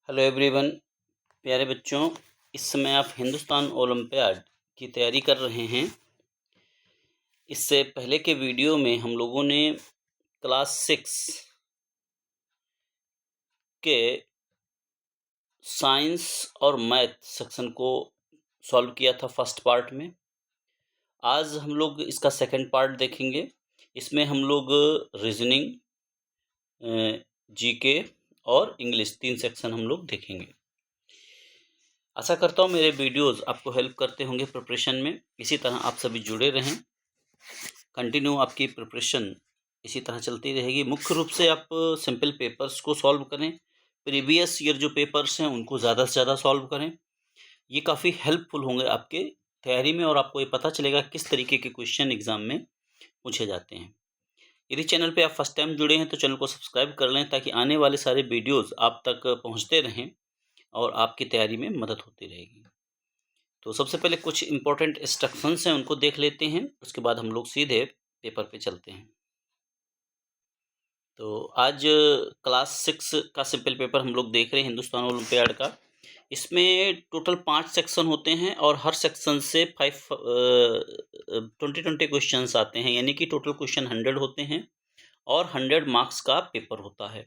Hello everyone. प्यारे बच्चों, इस समय आप हिंदुस्तान ओलंपियाड की तैयारी कर रहे हैं। इससे पहले के वीडियो में हम लोगों ने क्लास 6 के साइंस और मैथ सेक्शन को सॉल्व किया था फर्स्ट पार्ट में। आज हम लोग इसका सेकंड पार्ट देखेंगे। इसमें हम लोग रीजनिंग, जीके और इंग्लिश 3 सेक्शन हम लोग देखेंगे। आशा करता हूँ मेरे वीडियोस आपको हेल्प करते होंगे प्रिपरेशन में। इसी तरह आप सभी जुड़े रहें, कंटिन्यू आपकी प्रिपरेशन इसी तरह चलती रहेगी। मुख्य रूप से आप सिंपल पेपर्स को सॉल्व करें, प्रीवियस ईयर जो पेपर्स हैं उनको ज़्यादा से ज़्यादा सॉल्व करें। ये काफ़ी हेल्पफुल होंगे आपके तैयारी में और आपको ये पता चलेगा किस तरीके के क्वेश्चन एग्जाम में पूछे जाते हैं। यदि चैनल पे आप फर्स्ट टाइम जुड़े हैं तो चैनल को सब्सक्राइब कर लें ताकि आने वाले सारे वीडियोज़ आप तक पहुँचते रहें और आपकी तैयारी में मदद होती रहेगी। तो सबसे पहले कुछ इंपॉर्टेंट इंस्ट्रक्शंस हैं उनको देख लेते हैं, उसके बाद हम लोग सीधे पेपर पे चलते हैं। तो आज क्लास 6 का सिंपल पेपर हम लोग देख रहे हैं हिंदुस्तान ओलंपियाड का। इसमें टोटल 5 सेक्शन होते हैं और हर सेक्शन से 20 क्वेश्चन आते हैं, यानी कि टोटल क्वेश्चन 100 होते हैं और 100 मार्क्स का पेपर होता है।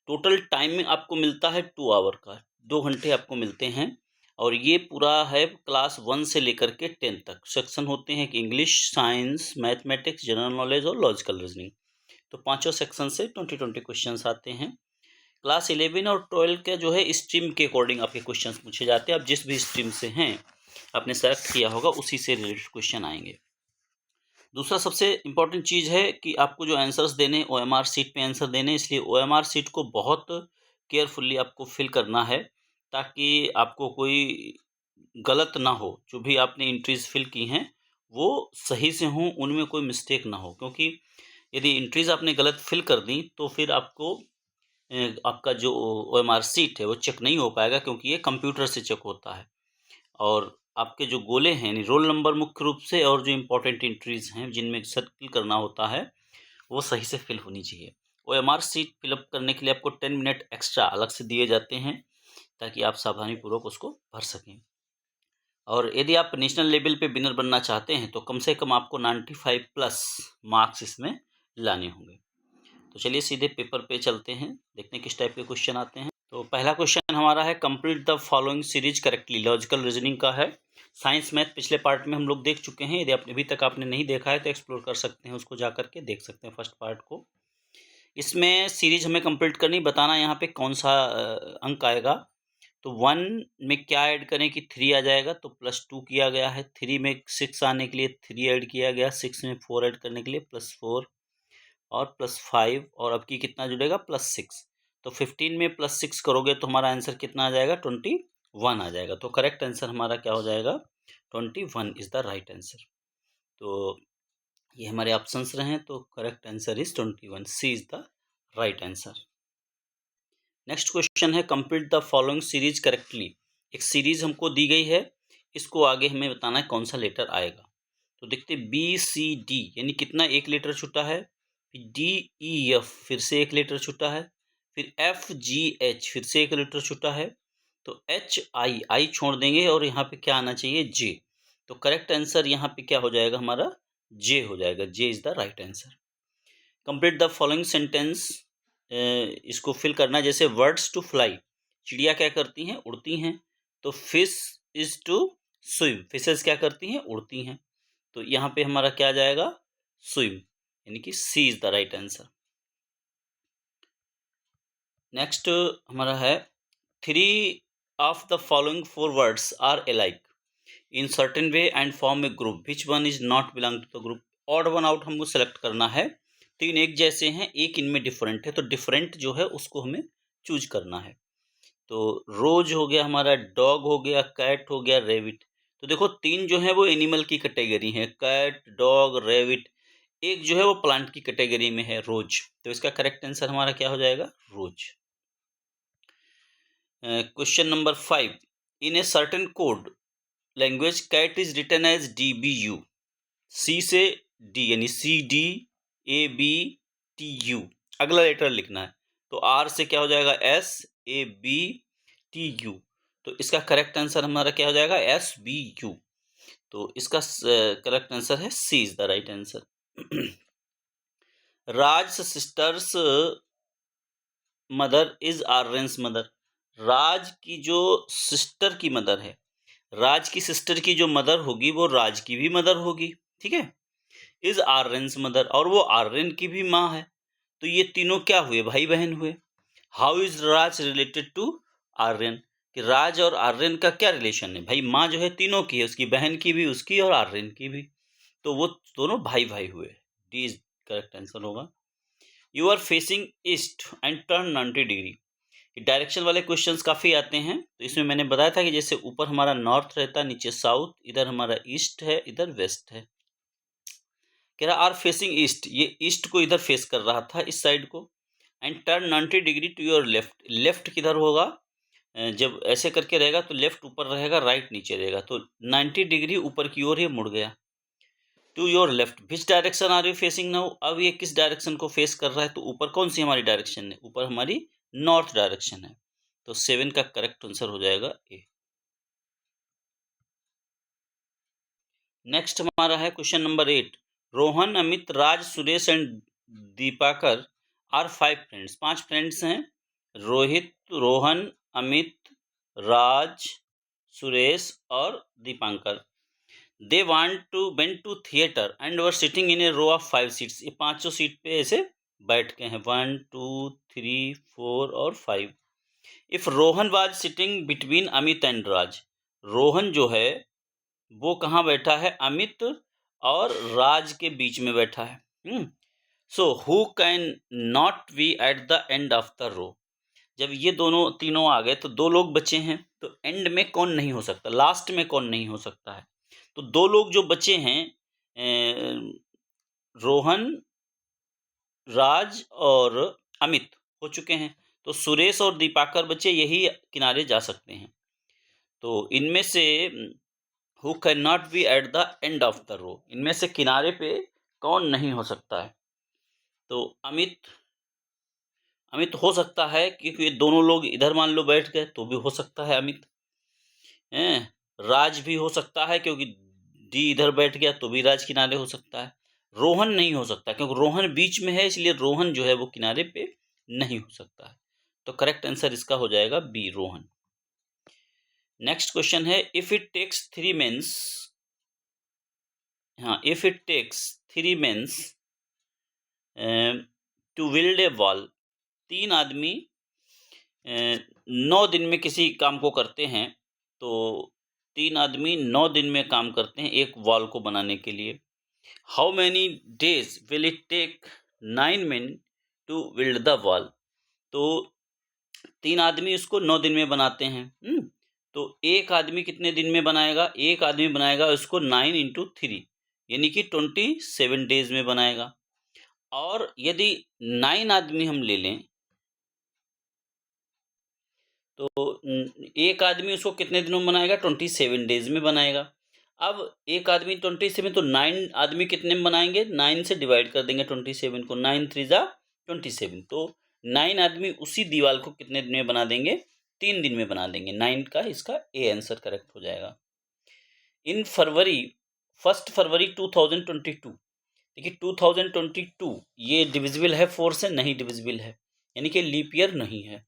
टोटल टाइम आपको मिलता है 2 आवर का, 2 घंटे आपको मिलते हैं। और ये पूरा है क्लास 1 से लेकर के 10 तक। सेक्शन होते हैं कि English, science, mathematics, general knowledge और लॉजिकल रीजनिंग। तो पांचों सेक्शन से 20 क्वेश्चंस आते हैं। क्लास 11 और 12 के जो है स्ट्रीम के अकॉर्डिंग आपके क्वेश्चंस पूछे जाते हैं। आप जिस भी स्ट्रीम से हैं आपने सेलेक्ट किया होगा उसी से रिलेटेड क्वेश्चन आएंगे। दूसरा सबसे इम्पोर्टेंट चीज़ है कि आपको जो आंसर्स देने ओएमआर शीट पे आंसर देने, इसलिए ओएमआर शीट को बहुत केयरफुली आपको फिल करना है ताकि आपको कोई गलत ना हो। जो भी आपने एंट्रीज फिल की हैं वो सही से हों, उनमें कोई मिस्टेक ना हो, क्योंकि यदि एंट्रीज आपने गलत फिल कर दी तो फिर आपको आपका जो ओएमआर शीट है वो चेक नहीं हो पाएगा, क्योंकि ये कंप्यूटर से चेक होता है। और आपके जो गोले हैं यानी रोल नंबर मुख्य रूप से, और जो इम्पोर्टेंट एंट्रीज हैं जिनमें सर्किल करना होता है वो सही से फिल होनी चाहिए। ओएमआर शीट फिलअप करने के लिए आपको 10 मिनट एक्स्ट्रा अलग से दिए जाते हैं ताकि आप सावधानीपूर्वक उसको भर सकें। और यदि आप नेशनल लेवल पे विनर बनना चाहते हैं तो कम से कम आपको 95 प्लस मार्क्स इसमें लाने होंगे। तो चलिए सीधे पेपर पे चलते हैं, देखते हैं किस टाइप के क्वेश्चन आते हैं। तो पहला क्वेश्चन हमारा है complete the following series correctly. Logical reasoning का है। साइंस मैथ पिछले पार्ट में हम लोग देख चुके हैं। यदि अभी तक आपने नहीं देखा है तो एक्सप्लोर कर सकते हैं, उसको जा करके देख सकते हैं फर्स्ट पार्ट को। इसमें सीरीज हमें कंप्लीट करनी, बताना यहाँ पे कौन सा अंक आएगा। तो 1 में क्या ऐड करें कि 3 आ जाएगा, तो +2 किया गया है। 3 में 6 आने के लिए 3 ऐड किया गया, 6 में 4 ऐड करने के लिए +4 और +5, और अब की कितना जुड़ेगा +6। तो 15 में +6 करोगे तो हमारा आंसर कितना आ जाएगा 21 आ जाएगा। तो करेक्ट आंसर हमारा क्या हो जाएगा 21 इज द राइट आंसर। तो ये हमारे ऑप्शंस रहे, तो correct answer is 21, C is the right answer. Next question है complete the following series correctly. एक सीरीज हमको दी गई है, इसको आगे हमें बताना है कौन सा लेटर आएगा। तो देखते BCD यानी कितना एक लेटर छूटा है, फिर DEF फिर से एक लेटर छूटा है, फिर FGH फिर से एक लेटर छूटा है, तो HI छोड़ देंगे और यहाँ पे क्या आना चाहिए J। तो करेक्ट आंसर यहाँ पे क्या हो जाएगा हमारा J हो जाएगा। J is the right answer. Complete the following sentence, इसको फिल करना है। जैसे वर्ड्स टू फ्लाई, चिड़िया क्या करती हैं उड़ती हैं। तो fish is to swim, fishes क्या करती हैं उड़ती हैं। तो यहाँ पे हमारा क्या आ जाएगा स्विम, यानी कि C is the right answer. Next हमारा है 3 of the following 4 words are alike in certain ways and form a group, which one is not belong to the group. Odd one out हमको select करना है। 3 एक जैसे हैं, एक इनमें डिफरेंट है, तो डिफरेंट जो है उसको हमें चूज करना है। तो रोज हो गया हमारा, डॉग हो गया, कैट हो गया, रेविट। तो देखो 3 जो है वो एनिमल की कैटेगरी है, कैट, डॉग, रेविट। एक जो है वो प्लांट की कैटेगरी में है, रोज। तो इसका करेक्ट आंसर हमारा क्या हो जाएगा rose. Question number 5, in a certain code language cat is written as DBU। C से डी यानी CDABTU, अगला लेटर लिखना है। तो आर से क्या हो जाएगा SAB, SBTU। तो इसका करेक्ट आंसर हमारा क्या हो जाएगा? SBU। तो इसका करेक्ट आंसर है C is the right answer. Raj sisters mother is Aryan's mother. Raj की जो सिस्टर की मदर है, राज की सिस्टर की जो मदर होगी वो राज की भी मदर होगी, ठीक है। इज आर्यंस मदर, और वो आर्यन की भी माँ है। तो ये तीनों क्या हुए? भाई बहन हुए। How is Raj related to Aryan? कि राज और आर्यन का क्या रिलेशन है? भाई माँ जो है तीनों की है, उसकी बहन की भी, उसकी और आर्यन की भी। तो वो दोनों भाई भाई हुए। डी इज करेक्ट आंसर होगा। You are facing east and turn 90 degree. Direction वाले क्वेश्चंस काफ़ी आते हैं। तो इसमें मैंने बताया था कि जैसे ऊपर हमारा नॉर्थ रहता है, नीचे साउथ, इधर हमारा ईस्ट है, इधर वेस्ट है। कह रहा आर फेसिंग ईस्ट, ये ईस्ट को इधर फेस कर रहा था, इस साइड को। And turn 90 degree to your left. Left किधर होगा? जब ऐसे करके रहेगा तो लेफ्ट ऊपर रहेगा, राइट नीचे रहेगा। तो 90 डिग्री ऊपर की ओर ये मुड़ गया। To your left, which direction are you facing now? अब ये किस डायरेक्शन को फेस कर रहा है? तो ऊपर कौन सी हमारी डायरेक्शन है? ऊपर हमारी नॉर्थ डायरेक्शन है। तो 7 का करेक्ट आंसर हो जाएगा ए। नेक्स्ट हमारा है question number 8। Rohan, Amit, Raj, Suresh and Dipankar are 5 friends. 5 friends हैं। रोहित, रोहन, अमित, राज, सुरेश और Dipankar. They want to went to theatre and were sitting in a row of 5 seats. ये पांचों सीट पे ऐसे बैठ गए हैं, 1 2 3 4 और 5। If Rohan was sitting between Amit and Raj, Rohan जो है वो कहाँ बैठा है? अमित और राज के बीच में बैठा है। So who can not be at the end of the row? जब ये दोनों तीनों आ गए तो दो लोग बचे हैं, तो एंड में कौन नहीं हो सकता? लास्ट में कौन नहीं हो सकता है? तो दो लोग जो बचे हैं, रोहन, राज और अमित हो चुके हैं। तो सुरेश और दीपाकर बचे, यही किनारे जा सकते हैं। तो इनमें से who can not be at the end of the row, इनमें से किनारे पे कौन नहीं हो सकता है? तो अमित, अमित हो सकता है क्योंकि ये दोनों लोग इधर मान लो बैठ गए तो भी हो सकता है अमित। हैं, राज भी हो सकता है क्योंकि डी इधर बैठ गया तो भी राज किनारे हो सकता है। रोहन नहीं हो सकता क्योंकि रोहन बीच में है, इसलिए रोहन जो है वो किनारे पे नहीं हो सकता है। तो करेक्ट आंसर इसका हो जाएगा बी, रोहन। नेक्स्ट क्वेश्चन है, इफ इट टेक्स 3 मेंस, हाँ, if it takes 3 mens to build a wall. 3 आदमी 9 दिन में किसी काम को करते हैं। तो 3 आदमी 9 दिन में काम करते हैं एक वॉल को बनाने के लिए। How many days will it take 9 men to build the wall? तो 3 आदमी उसको 9 दिन में बनाते हैं। तो एक आदमी कितने दिन में बनाएगा? एक आदमी बनाएगा उसको 9 into 3 यानी कि 27 डेज में बनाएगा। और यदि 9 आदमी हम ले लें तो एक आदमी उसको कितने दिनों में बनाएगा? 27 डेज में बनाएगा। अब एक आदमी 27, तो 9 आदमी कितने में बनाएंगे? 9 से डिवाइड कर देंगे 27 को, 9 3 जा 27। तो 9 आदमी उसी दीवार को कितने दिन में बना देंगे? 3 दिन में बना देंगे। 9 का इसका ए आंसर करेक्ट हो जाएगा। इन फरवरी, 1 फरवरी 2022, देखिए 2022 ये डिविजिबल है 4 से? नहीं डिविजिबल है, यानी कि लीप ईयर नहीं है।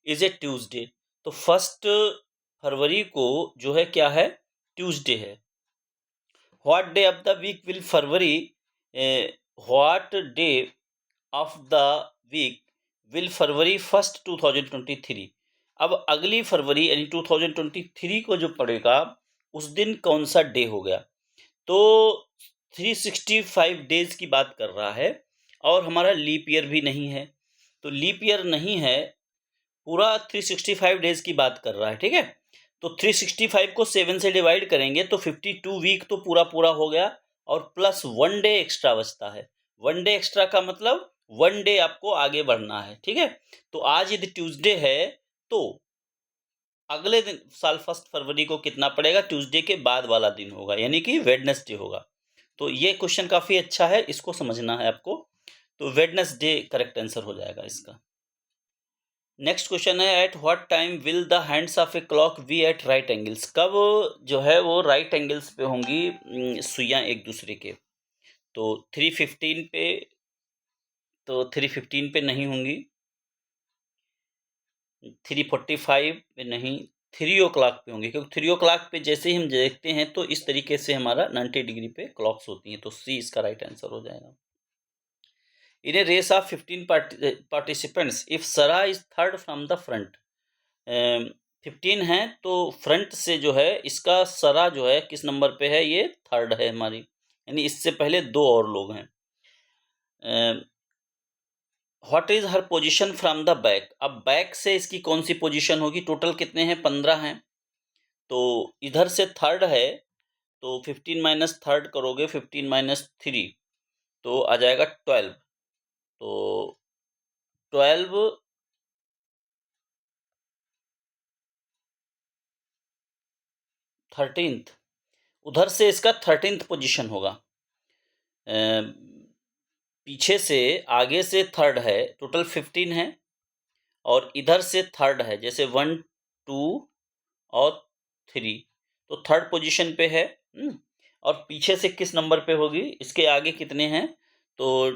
इज ए ट्यूसडे, तो 1 फरवरी को जो है क्या है? ट्यूसडे है। What day of the week will February, what day of the week will February 1 2023? अब अगली फरवरी यानी 2023 को जो पड़ेगा उस दिन कौन सा डे हो गया? तो 365 डेज की बात कर रहा है और हमारा लीप ईयर भी नहीं है। तो लीप ईयर नहीं है, पूरा 365 डेज की बात कर रहा है, ठीक है। तो 365 को 7 से डिवाइड करेंगे तो 52 वीक तो पूरा पूरा हो गया, और प्लस 1 डे एक्स्ट्रा बचता है। 1 डे एक्स्ट्रा का मतलब 1 डे आपको आगे बढ़ना है, ठीक है। तो आज यदि ट्यूसडे है तो अगले दिन साल 1 फरवरी को कितना पड़ेगा? ट्यूसडे के बाद वाला दिन होगा, यानी कि वेडनेसडे होगा। तो ये क्वेश्चन काफी अच्छा है, इसको समझना है आपको। तो वेडनेसडे करेक्ट आंसर हो जाएगा इसका। नेक्स्ट क्वेश्चन है at what time will the hands of a clock be at right angles. कब जो है वो राइट एंगल्स पे होंगी सुइयां एक दूसरे के। तो 3:15 पे, तो 3:15 पे नहीं होंगी, 3:45 पे नहीं, 3 o'clock पे होंगी, क्योंकि 3 o'clock पे जैसे ही हम देखते हैं तो इस तरीके से हमारा 90 डिग्री पे क्लॉक्स होती हैं। तो सी इसका राइट आंसर हो जाएगा। इन ए रेस ऑफ 15 पार्टिसिपेंट्स इफ सरा is third from the front. 15 है तो फ्रंट से जो है इसका सरा जो है किस नंबर पे है, ये थर्ड है हमारी, यानी इससे पहले दो और लोग हैं। What is her position from the back. अब बैक से इसकी कौन सी पोजीशन होगी, टोटल कितने हैं, 15 हैं, तो इधर से थर्ड है, तो 15 माइनस थर्ड करोगे, 15 माइनस 3 तो आ जाएगा 12। तो 12 13th, उधर से इसका 13th पोजीशन होगा। पीछे से आगे से थर्ड है, टोटल 15 है, और इधर से थर्ड है, जैसे 1 2 और 3, तो थर्ड पोजीशन पे है। और पीछे से किस नंबर पे होगी, इसके आगे कितने हैं, तो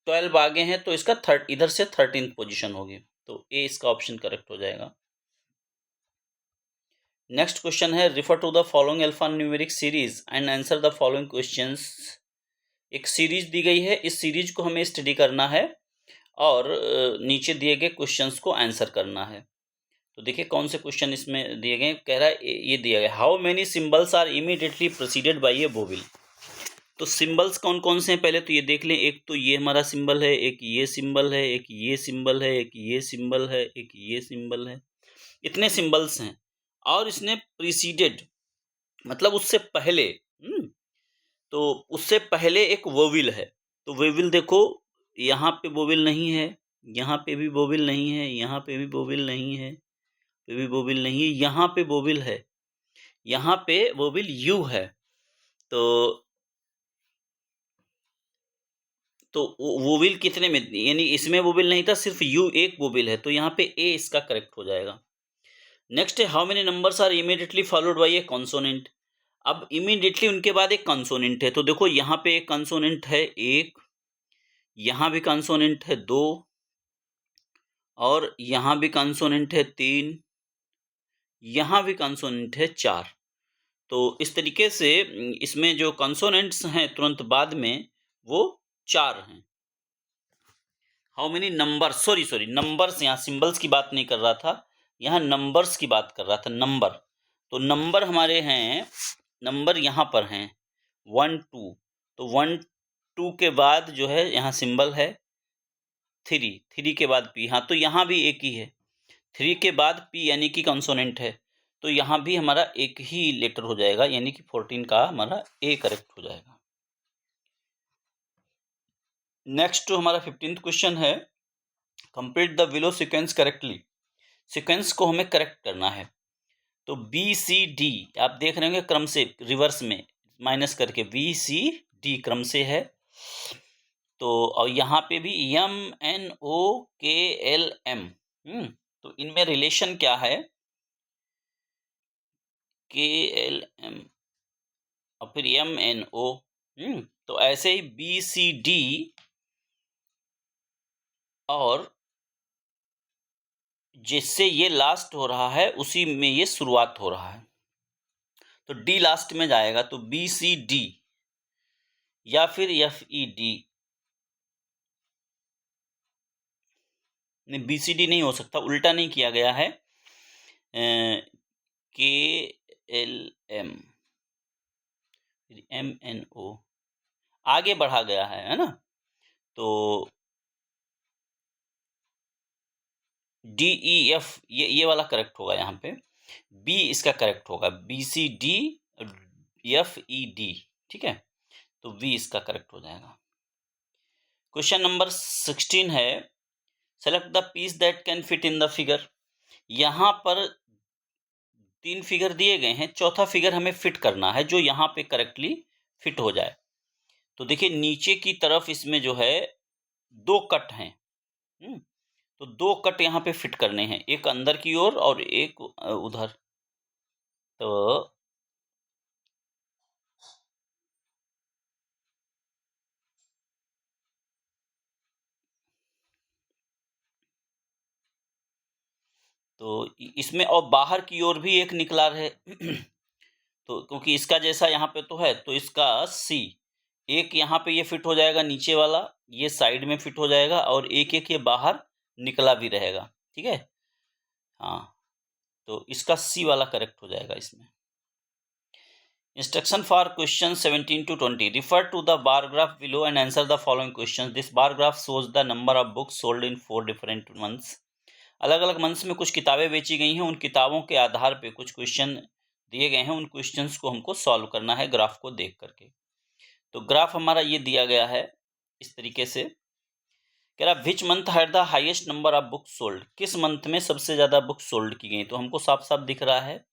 12 आगे हैं, तो इसका थर्ड इधर से 13th पोजीशन होगी। तो ए इसका ऑप्शन करेक्ट हो जाएगा। नेक्स्ट क्वेश्चन है refer to the following alpha numeric series and answer the following questions. एक सीरीज दी गई है, इस सीरीज को हमें स्टडी करना है और नीचे दिए गए क्वेश्चंस को आंसर करना है। तो देखिए कौन से क्वेश्चन इसमें दिए गए। कह रहा है ये दिया गया, how many symbols are immediately proceeded by a vowel. तो सिंबल्स कौन कौन से हैं, पहले तो ये देख लें। एक तो ये हमारा सिंबल है, एक ये सिंबल है, एक ये सिंबल है, एक ये सिंबल है, एक ये सिंबल है, इतने सिंबल्स हैं। और इसने प्रीसीडेड मतलब उससे पहले, तो उससे पहले एक वोवेल है। तो वोवेल देखो, यहाँ पे वोवेल नहीं है, यहाँ पे भी वोवेल नहीं है, यहाँ पे भी वोवेल नहीं है, पे भी वोवेल नहीं है, यहाँ पे वोवेल है, यहाँ पे वोवेल यू है। तो वोवेल कितने में, यानी इसमें वोवेल नहीं था, सिर्फ यू एक वोवेल है, तो यहाँ पे ए इसका करेक्ट हो जाएगा। नेक्स्ट है how many numbers are immediately followed by a consonant. अब इमीडिएटली उनके बाद एक कंसोनेंट है, तो देखो यहाँ पे एक कंसोनेंट है 1, यहाँ भी कंसोनेंट है 2, और यहाँ भी कंसोनेंट है 3, यहाँ भी कंसोनेंट है 4। तो इस तरीके से इसमें जो कंसोनेंट्स हैं तुरंत बाद में वो 4 हैं। How many number, sorry numbers, यहाँ सिंबल्स की बात नहीं कर रहा था, यहाँ नंबर्स की बात कर रहा था, नंबर। तो नंबर हमारे हैं, नंबर यहाँ पर हैं 1 2, तो 1 2 के बाद जो है यहाँ सिंबल है 3, 3 के बाद पी, हाँ तो यहाँ भी एक ही है, 3 के बाद पी यानी कि कंसोनेंट है, तो यहाँ भी हमारा एक ही लेटर हो जाएगा, यानी कि 14 का हमारा ए करेक्ट हो जाएगा। नेक्स्ट हमारा 15th क्वेश्चन है complete the below sequence correctly. Sequence को हमें करेक्ट करना है। तो बी सी डी आप देख रहे होंगे क्रम से, रिवर्स में माइनस करके, बी सी डी क्रम से है। तो और यहाँ पे भी एम एन ओ के एल एम, तो इनमें रिलेशन क्या है, के एल एम और फिर एम एन ओ। तो ऐसे ही बी सी डी और जिससे ये लास्ट हो रहा है उसी में ये शुरुआत हो रहा है, तो डी लास्ट में जाएगा, तो बी सी डी या फिर एफ ई डी, नहीं बी सी डी नहीं हो सकता, उल्टा नहीं किया गया है, K L M M N O आगे बढ़ा गया है ना, तो डी ई एफ ये वाला करेक्ट होगा, यहाँ पे बी इसका करेक्ट होगा, B C D F E D, ठीक है, तो बी इसका करेक्ट हो जाएगा। क्वेश्चन नंबर 16 है select the piece that can fit in the figure. यहाँ पर 3 फिगर दिए गए हैं, चौथा फिगर हमें फिट करना है जो यहाँ पे करेक्टली फिट हो जाए। तो देखिए नीचे की तरफ इसमें जो है 2 कट हैं, तो 2 कट यहाँ पे फिट करने हैं, एक अंदर की ओर और एक उधर। तो इसमें और बाहर की ओर भी एक निकला रहे तो क्योंकि इसका जैसा यहाँ पे तो है, तो इसका सी एक यहाँ पे ये फिट हो जाएगा, नीचे वाला ये साइड में फिट हो जाएगा और एक एक ये बाहर निकला भी रहेगा। ठीक है, हाँ, तो इसका सी वाला करेक्ट हो जाएगा इसमें। Instruction for question 17 to 20. Refer to the bar graph below and answer the following questions. This bar graph shows the number of books sold in 4 different months. अलग अलग मंथ्स में कुछ किताबें बेची गई हैं, उन किताबों के आधार पे कुछ क्वेश्चन दिए गए हैं, उन क्वेश्चंस को हमको सॉल्व करना है ग्राफ को देख करके। तो ग्राफ हमारा ये दिया गया है इस तरीके से, कह रहा which month had the highest number of books sold, किस मंथ में सबसे ज़्यादा बुक्स सोल्ड की गई। तो हमको साफ साफ दिख रहा है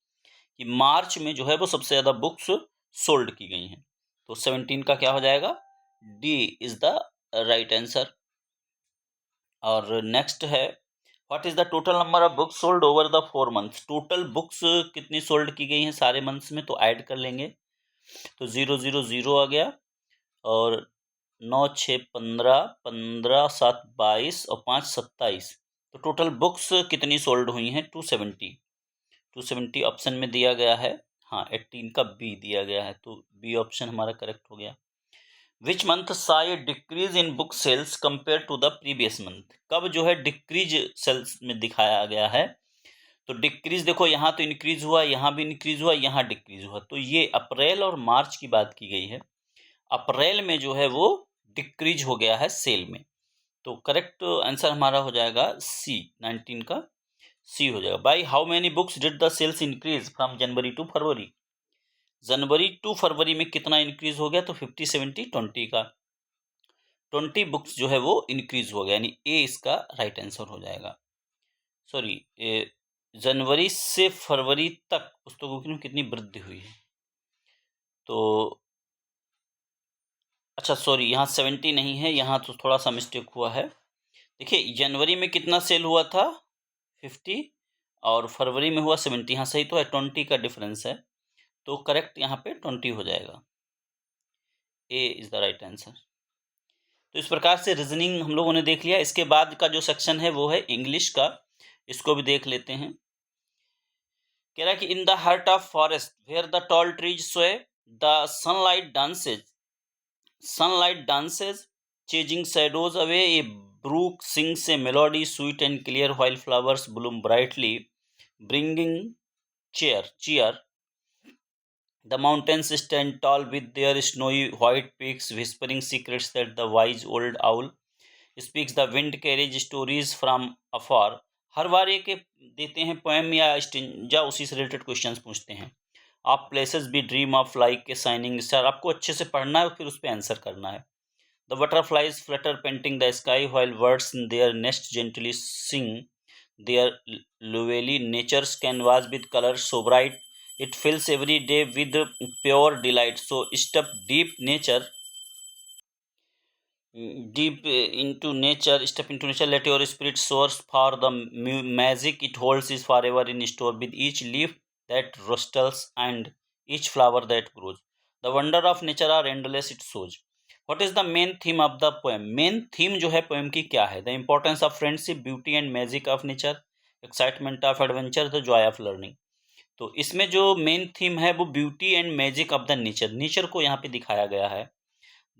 कि मार्च में जो है वो सबसे ज़्यादा बुक्स सोल्ड की गई हैं। तो 17 का क्या हो जाएगा, D is the right answer. और नेक्स्ट है what is the total number of books sold over the 4 months, total books कितनी सोल्ड की गई हैं सारे मंथ्स में, तो ऐड कर लेंगे। तो 0 0 0 आ गया और 9 6 15, 15 7 22 और 5 27। तो टोटल बुक्स कितनी सोल्ड हुई हैं, 270। 270 ऑप्शन में दिया गया है, हाँ 18 का बी दिया गया है, तो बी ऑप्शन हमारा करेक्ट हो गया। Which month saw a decrease in book sales compared to the previous month, कब जो है डिक्रीज सेल्स में दिखाया गया है। तो डिक्रीज देखो यहाँ तो इंक्रीज हुआ, यहाँ भी इंक्रीज हुआ, यहाँ डिक्रीज हुआ, तो ये अप्रैल और मार्च की बात की गई है। अप्रैल में जो है वो डिक्रीज हो गया है सेल में, तो करेक्ट आंसर हमारा हो जाएगा सी, 19 का सी हो जाएगा। By how many books did the sales increase from January to February, January to February में कितना इंक्रीज हो गया, तो 50 70 20 का 20 बुक्स जो है वो इंक्रीज हो गया, यानी ए इसका राइट आंसर हो जाएगा। सॉरी, जनवरी से फरवरी तक पुस्तकों की कितनी वृद्धि हुई है, तो अच्छा सॉरी यहाँ 70 नहीं है, यहाँ तो थोड़ा सा मिस्टेक हुआ है। देखिए जनवरी में कितना सेल हुआ था 50 और फरवरी में हुआ 70, हाँ सही तो है, 20 का डिफरेंस है, तो करेक्ट यहाँ पे 20 हो जाएगा, ए इज द राइट आंसर। तो इस प्रकार से रीजनिंग हम लोगों ने देख लिया। इसके बाद का जो सेक्शन है वो है इंग्लिश का, इसको भी देख लेते हैं। कह रहा है कि in the heart of forest where the tall trees sway the sunlight dances chasing shadows away, a brook sings a melody sweet and clear while flowers bloom brightly bringing cheer. The mountains stand tall with their snowy white peaks, whispering secrets that the wise old owl speaks. The wind carries stories from afar. हर बार एक देते हैं poem या स्टिंजा, उसी से related questions पूछते हैं। आप places भी dream of like a shining star, आपको अच्छे से पढ़ना है फिर उस पर आंसर करना है। The butterflies flutter painting the sky while birds in their nest gently sing their lovely. Nature's canvas with colors so bright it fills every day with pure delight. So step step into nature, let your spirit soar, for the magic it holds is forever in store, with each leaf that rustles and each flower that grows. The wonder of nature are endless it shows. What is the main theme of the poem? Main theme जो है poem की क्या है? The importance of friendship, beauty and magic of nature, excitement of adventure, the joy of learning. तो इसमें जो main theme है वो beauty and magic of the nature, nature को यहाँ पे दिखाया गया है।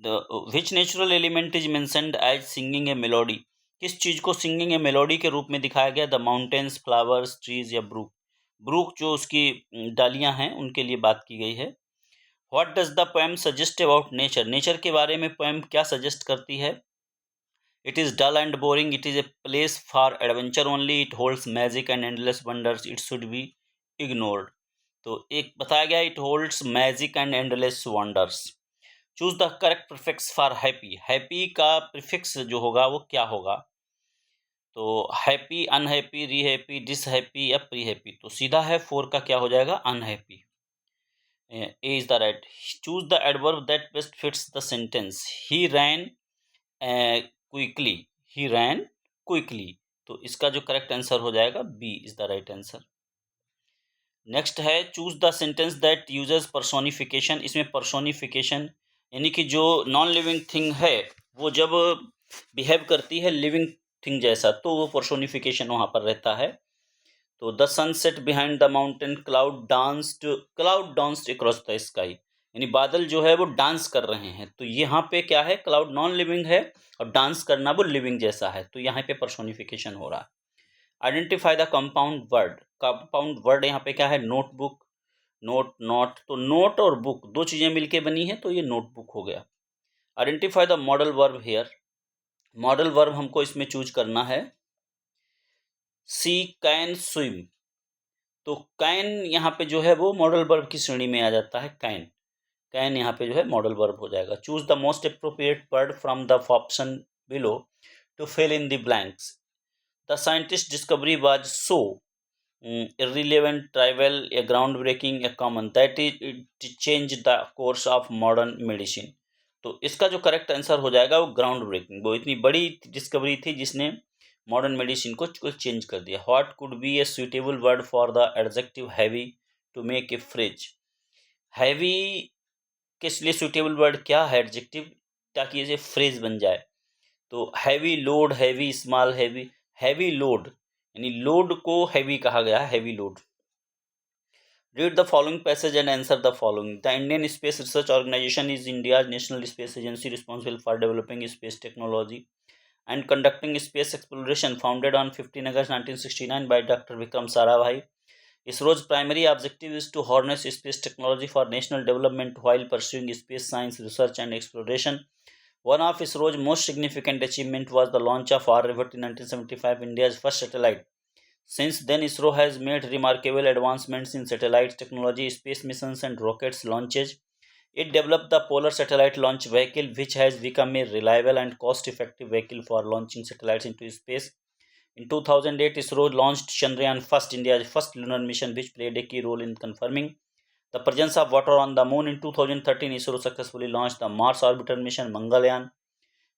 The which natural element is mentioned as singing a melody, किस चीज़ को सिंगिंग ए मेलोडी के रूप में दिखाया गया? द माउंटेन्स, फ्लावर्स, ट्रीज या ब्रूक, ब्रूक जो उसकी डालियाँ हैं उनके लिए बात की गई है। What does the poem suggest about nature, nature के बारे में पोएम क्या सजेस्ट करती है? It is dull and boring, it is a place for adventure only, it holds magic and endless wonders, it should be ignored. तो एक बताया गया it holds magic and endless wonders. Choose the correct prefix for happy, happy का prefix जो होगा वो क्या होगा? तो हैप्पी, अनहैप्पी, री हैप्पी, डिस हैप्पी या प्री हैप्पी, तो सीधा है 4 का क्या हो जाएगा? Unhappy. A is the right. Choose the adverb that best fits the sentence. He ran quickly, he ran quickly, तो इसका जो करेक्ट आंसर हो जाएगा B is the right answer. Next है choose the sentence that uses personification. इसमें personification यानी कि जो नॉन लिविंग थिंग है वो जब बिहेव करती है लिविंग थिंग जैसा तो वो पर्सोनिफिकेशन वहाँ पर रहता है। तो the sunset behind the mountain cloud danced across the sky, यानी बादल जो है वो डांस कर रहे हैं। तो यहाँ पे क्या है, क्लाउड नॉन लिविंग है और डांस करना वो लिविंग जैसा है, तो यहाँ पे पर्सोनिफिकेशन हो रहा है। आइडेंटिफाई द कंपाउंड वर्ड यहाँ पे क्या है, नोटबुक, नोट, नॉट। तो नोट और बुक दो चीजें मिलके बनी है तो ये नोटबुक हो गया। Identify the modal verb here. Modal verb हमको इसमें चूज करना है सी कैन स्विम। तो कैन यहाँ पे जो है वो मॉडल वर्ब की श्रेणी में आ जाता है। कैन यहाँ पे जो है मॉडल वर्ब हो जाएगा। Choose the most appropriate word from the option below to fill in the blanks. The scientist discovery was so irrelevant, trivial, a groundbreaking, a common that it changed the course of modern medicine। तो इसका जो correct answer हो जाएगा वो ground breaking, वो इतनी बड़ी discovery थी जिसने मॉडर्न मेडिसिन को चेंज कर दिया। What could be a suitable word for the adjective heavy to make a phrase. Heavy के लिए सुइटेबल वर्ड क्या है एडजेक्टिव, ताकि इसे फ्रेज बन जाए। तो heavy load, heavy small, heavy load, यानी लोड को हैवी कहा गया है, heavy load. Read the following passage and answer the following. The Indian space research organisation is India national space agency responsible for developing space technology and conducting space exploration, founded on 15 August 1969 by Dr. Vikram Sarabhai. ISRO's primary objective is to harness space technology for national development while pursuing space science research and exploration. One of ISRO's most significant achievements was the launch of Aryabhat in 1975, India's first satellite. Since then, ISRO has made remarkable advancements in satellite technology, space missions, and rockets launches. It developed the Polar Satellite Launch Vehicle, which has become a reliable and cost-effective vehicle for launching satellites into space. In 2008, ISRO launched Chandrayaan-1, India's first lunar mission, which played a key role in confirming the presence of water on the moon. In 2013, ISRO successfully launched the Mars orbiter mission Mangalyaan,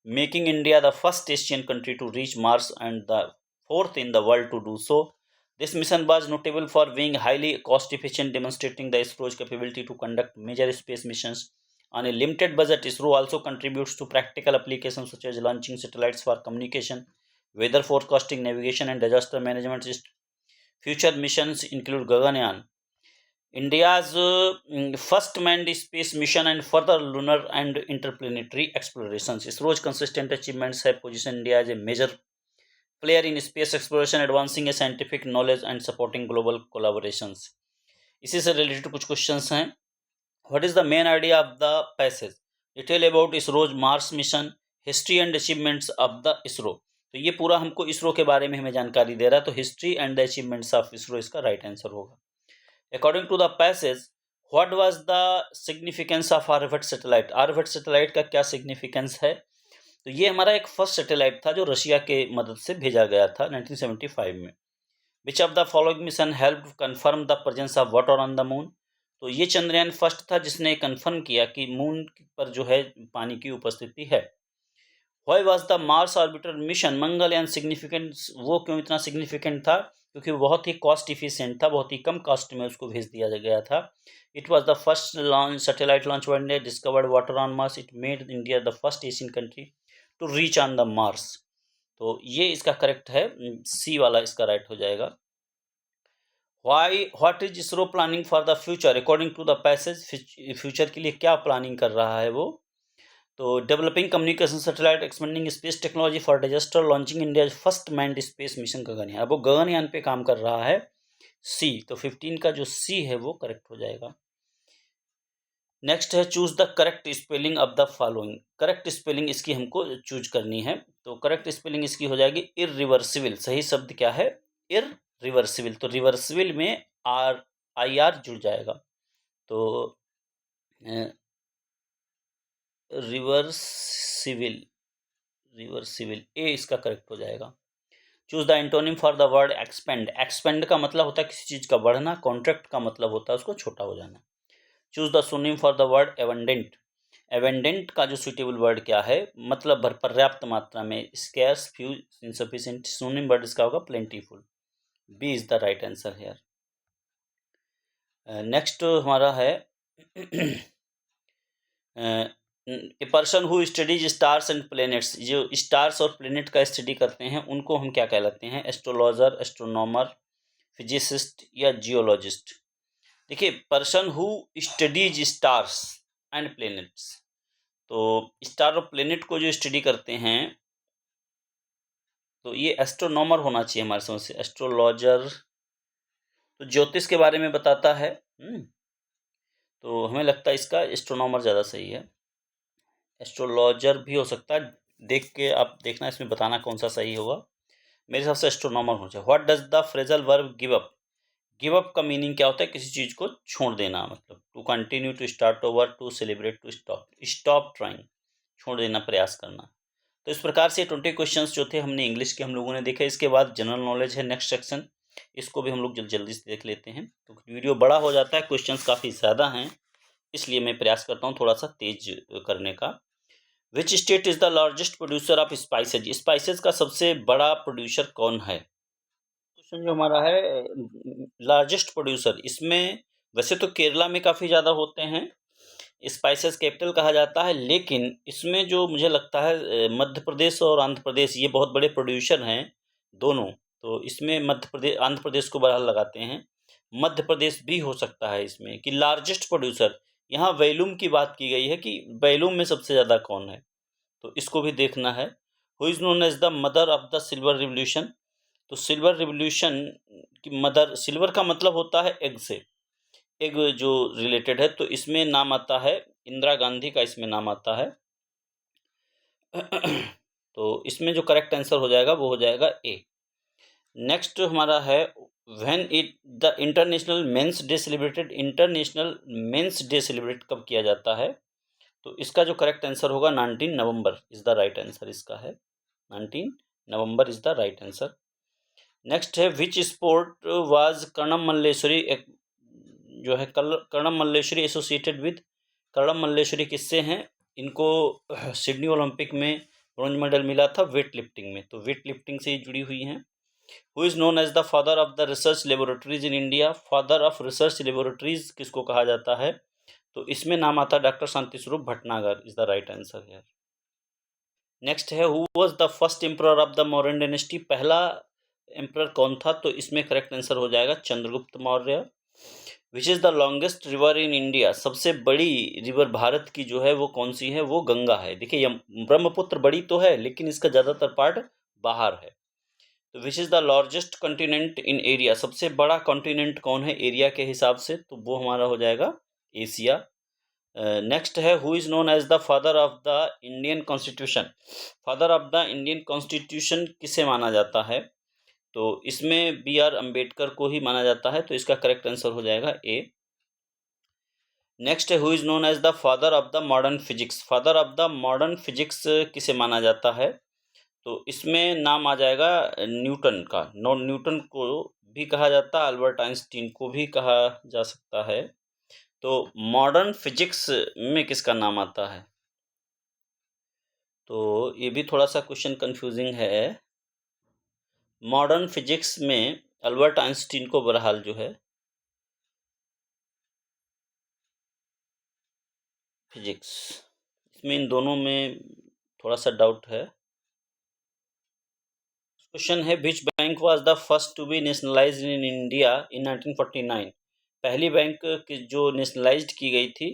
making India the first Asian country to reach Mars and the fourth in the world to do so. This mission was notable for being highly cost efficient, demonstrating the ISRO's capability to conduct major space missions on a limited budget. ISRO also contributes to practical applications such as launching satellites for communication, weather forecasting, navigation, and disaster management. Future missions include Gaganyaan, India's first manned space mission, and further lunar and interplanetary explorations. ISRO's consistent achievements have positioned India as a major player in space exploration, advancing a scientific knowledge and supporting global collaborations. इसी से related कुछ questions हैं। What is the main idea of the passage, detail about ISRO's Mars mission, history and achievements of the ISRO. तो ये पूरा हमको इसरो के बारे में हमें जानकारी दे रहा है, तो history and the achievements of ISRO इसका राइट आंसर होगा। According to the passage, what was the significance of Aryabhata satellite. Aryabhata satellite का क्या सिग्निफिकेंस है, तो ये हमारा एक फर्स्ट सैटेलाइट था जो रशिया के मदद से भेजा गया था 1975 में। विच of the following mission help confirm the presence of water on the moon. तो ये चंद्रयान फर्स्ट था जिसने कन्फर्म किया कि मून पर जो है पानी की उपस्थिति है। Why was the Mars orbiter mission Mangalyaan significant, वो क्यों इतना सिग्निफिकेंट था, क्योंकि वो बहुत ही कॉस्ट इफिशिएंट था, बहुत ही कम कॉस्ट में उसको भेज दिया गया था। It was the first launch satellite launch one day discovered water on Mars. It made India the first Asian country to reach on the Mars. तो ये इसका करेक्ट है, सी वाला इसका राइट हो जाएगा। What is ISRO planning for the future, according to the passage, future के लिए क्या प्लानिंग कर रहा है वो। तो developing communication satellite, expanding space technology for disaster, launching India first manned space mission Gaganyaan. अब वो गगनयान पे काम कर रहा है, सी। तो 15 का जो सी है वो करेक्ट हो जाएगा। नेक्स्ट है choose the correct spelling of the following. Correct spelling इसकी हमको चूज करनी है, तो करेक्ट स्पेलिंग इसकी हो जाएगी इररिवर्सिबल। सही शब्द क्या है, इररिवर्सिबल। तो रिवर्सिबल में IR जुड़ जाएगा, तो रिवर्सिबल ए इसका करेक्ट हो जाएगा। Choose the antonym for the word expand. Expand का मतलब होता है किसी चीज का बढ़ना, कॉन्ट्रैक्ट का मतलब होता है उसको छोटा हो जाना। Choose the synonym for the word abundant. Abundant का जो सुटेबल वर्ड क्या है, मतलब भर पर्याप्त मात्रा में, scarce, few, insufficient, synonym word इसका होगा plentiful. B is the right answer here. Next हमारा है a person who studies stars and planets, जो स्टार्स और प्लैनेट का स्टडी करते हैं उनको हम क्या कहलाते हैं? एस्ट्रोलॉजर, एस्ट्रोनॉमर, फिजिसिस्ट या जियोलॉजिस्ट। देखिए, person who studies stars and planets, तो स्टार और प्लैनेट को जो स्टडी करते हैं तो ये एस्ट्रोनॉमर होना चाहिए हमारे समझ से। एस्ट्रोलॉजर तो ज्योतिष के बारे में बताता है, तो हमें लगता है इसका एस्ट्रोनॉमर ज़्यादा सही है। एस्ट्रोलॉजर भी हो सकता है, देख के आप देखना इसमें बताना कौन सा सही होगा। मेरे हिसाब से एस्ट्रोनॉमर होना चाहिए। What does the phrasal verb give up? Give up का मीनिंग क्या होता है? किसी चीज़ को छोड़ देना, मतलब to continue, to start over, to celebrate, to stop, stop trying, छोड़ देना, प्रयास करना। तो इस प्रकार से 20 क्वेश्चंस जो थे हमने इंग्लिश के हम लोगों ने देखे। इसके बाद जनरल नॉलेज है नेक्स्ट सेक्शन, इसको भी हम लोग जल्दी से देख लेते हैं। तो वीडियो बड़ा हो जाता है, क्वेश्चंस काफ़ी ज़्यादा हैं, इसलिए मैं प्रयास करता हूँ थोड़ा सा तेज करने का। Which state is the largest producer of spices? Spices का सबसे बड़ा प्रोड्यूसर कौन है? क्वेश्चन जो हमारा है लार्जेस्ट प्रोड्यूसर, इसमें वैसे तो केरला में काफ़ी ज़्यादा होते हैं, स्पाइसेस कैपिटल कहा जाता है, लेकिन इसमें जो मुझे लगता है मध्य प्रदेश और आंध्र प्रदेश ये बहुत बड़े प्रोड्यूसर हैं दोनों। तो इसमें मध्य प्रदेश, आंध्र प्रदेश को बहरहाल लगाते हैं, मध्य प्रदेश भी हो सकता है इसमें कि लार्जेस्ट प्रोड्यूसर। यहाँ वैल्यूम की बात की गई है कि वैल्यूम में सबसे ज़्यादा कौन है, तो इसको भी देखना है। Who is known as the mother of the silver revolution? तो सिल्वर रिवोल्यूशन की मदर, सिल्वर का मतलब होता है एग से, एग जो रिलेटेड है, तो इसमें नाम आता है इंदिरा गांधी का, इसमें नाम आता है। तो इसमें जो करेक्ट आंसर हो जाएगा वो हो जाएगा ए। नेक्स्ट हमारा है when it the international men's day celebrated? International men's day celebrate कब किया जाता है? तो इसका जो करेक्ट आंसर होगा 19 November is the right answer, इसका है 19 November is the right answer. Next है which sport was Karnam Malleswari, जो है कर्णम मल्लेश्वरी एसोसिएटेड विद? कर्णम मल्लेश्वरी किससे हैं? इनको सिडनी ओलंपिक में ब्रॉन्ज मेडल मिला था वेट लिफ्टिंग में, तो वेट लिफ्टिंग से ही जुड़ी हुई हैं। Who is known as the father of the research laboratories in India? Father of research laboratories किसको कहा जाता है? तो इसमें नाम आता है doctor Shanti Swarup Bhatnagar is the right answer है। नेक्स्ट है who was the first emperor of the Mauryan dynasty? पहला एम्परर कौन था? तो इसमें करेक्ट आंसर हो जाएगा Chandragupta Maurya. Which is the longest river in India? सबसे बड़ी रिवर भारत की जो है वो कौन सी है? वो गंगा है। देखिए ब्रह्मपुत्र बड़ी तो है लेकिन इसका ज़्यादातर पार्ट बाहर है। तो which is the largest continent in area? सबसे बड़ा कॉन्टिनेंट कौन है एरिया के हिसाब से? तो वो हमारा हो जाएगा एशिया। नेक्स्ट है who is known as the father of the Indian constitution? Father of the Indian constitution किसे माना जाता है? तो इसमें बी आर अम्बेडकर को ही माना जाता है, तो इसका करेक्ट आंसर हो जाएगा ए। नेक्स्ट है who is known as the father of the modern physics? Father of the modern physics किसे माना जाता है? तो इसमें नाम आ जाएगा न्यूटन का। न्यूटन को भी कहा जाता है, अल्बर्ट आइंस्टीन को भी कहा जा सकता है। तो मॉडर्न फिजिक्स में किसका नाम आता है? तो ये भी थोड़ा सा क्वेश्चन कंफ्यूजिंग है। मॉडर्न फिजिक्स में अल्बर्ट आइंस्टीन को बहरहाल जो है फिजिक्स, इसमें इन दोनों में थोड़ा सा डाउट है। क्वेश्चन है which bank was the first to be nationalised in India in 1949? पहली बैंक की जो नेशनलाइज्ड की गई थी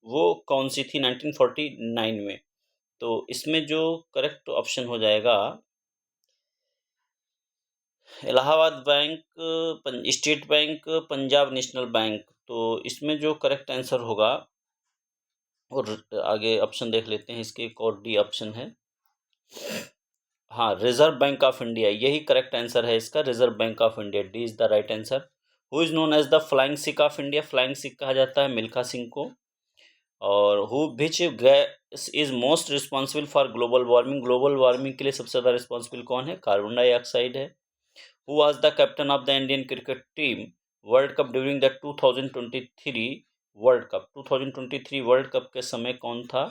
वो कौन सी थी 1949 में? तो इसमें जो करेक्ट ऑप्शन हो जाएगा Allahabad bank, state bank, Punjab national bank. तो इसमें जो करेक्ट आंसर होगा, और आगे ऑप्शन देख लेते हैं इसके, एक और डी ऑप्शन है, हाँ रिजर्व बैंक ऑफ इंडिया, यही करेक्ट आंसर है इसका, reserve bank of India, D is the right answer. Who is known as the flying Sikh of India? Flying Sikh कहा जाता है मिल्खा सिंह को। और who which gas is most responsible for global warming? Global warming के लिए सबसे ज़्यादा रिस्पॉन्सिबल कौन है? कार्बन डाइऑक्साइड है। Who was the captain of the Indian cricket team world cup during the 2023 world cup? 2023 world cup के समय कौन था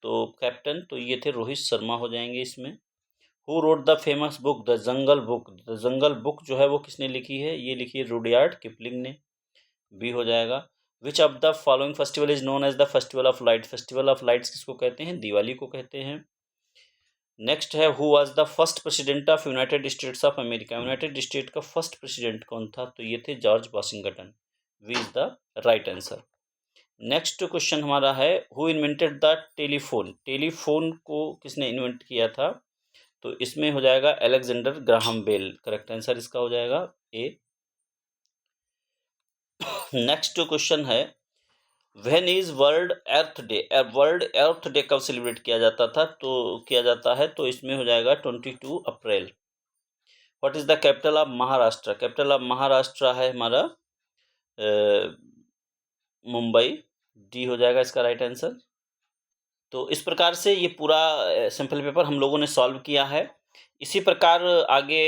तो कैप्टन तो ये थे रोहित शर्मा हो जाएंगे इसमें। Who wrote the famous book the jungle book, the jungle book जो है वो किसने लिखी है, ये लिखी है रुडयार्ड किपलिंग ने, बी हो जाएगा। Which of the following festival is known as the festival of light, festival of lights किसको कहते हैं, दिवाली को कहते हैं। नेक्स्ट है who was the first president of United States of America, United State का फर्स्ट प्रेसिडेंट कौन था, तो ये थे George Washington, B is the right answer. Next question हमारा है who invented the telephone, telephone को किसने इन्वेंट किया था, तो इसमें हो जाएगा Alexander Graham Bell, correct answer इसका हो जाएगा ए। नेक्स्ट क्वेश्चन है when is world earth day, world earth day कब सेलिब्रेट किया जाता था, तो किया जाता है, तो इसमें हो जाएगा 22 अप्रैल। What is the capital of Maharashtra, capital of Maharashtra है हमारा मुंबई, डी हो जाएगा इसका राइट आंसर। तो इस प्रकार से ये पूरा सिंपल पेपर हम लोगों ने सॉल्व किया है। इसी प्रकार आगे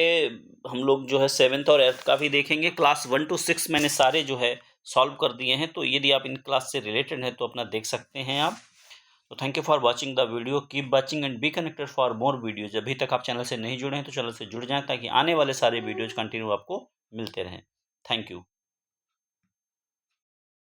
हम लोग जो है 7th और 8th का भी देखेंगे। क्लास 1 to 6 मैंने सारे जो है सॉल्व कर दिए हैं, तो यदि आप इन क्लास से रिलेटेड हैं तो अपना देख सकते हैं आप। तो thank you for watching the video, keep watching and be connected for more videos. अभी तक आप चैनल से नहीं जुड़े हैं तो चैनल से जुड़ जाएं ताकि आने वाले सारे वीडियोज कंटिन्यू आपको मिलते रहें। Thank you.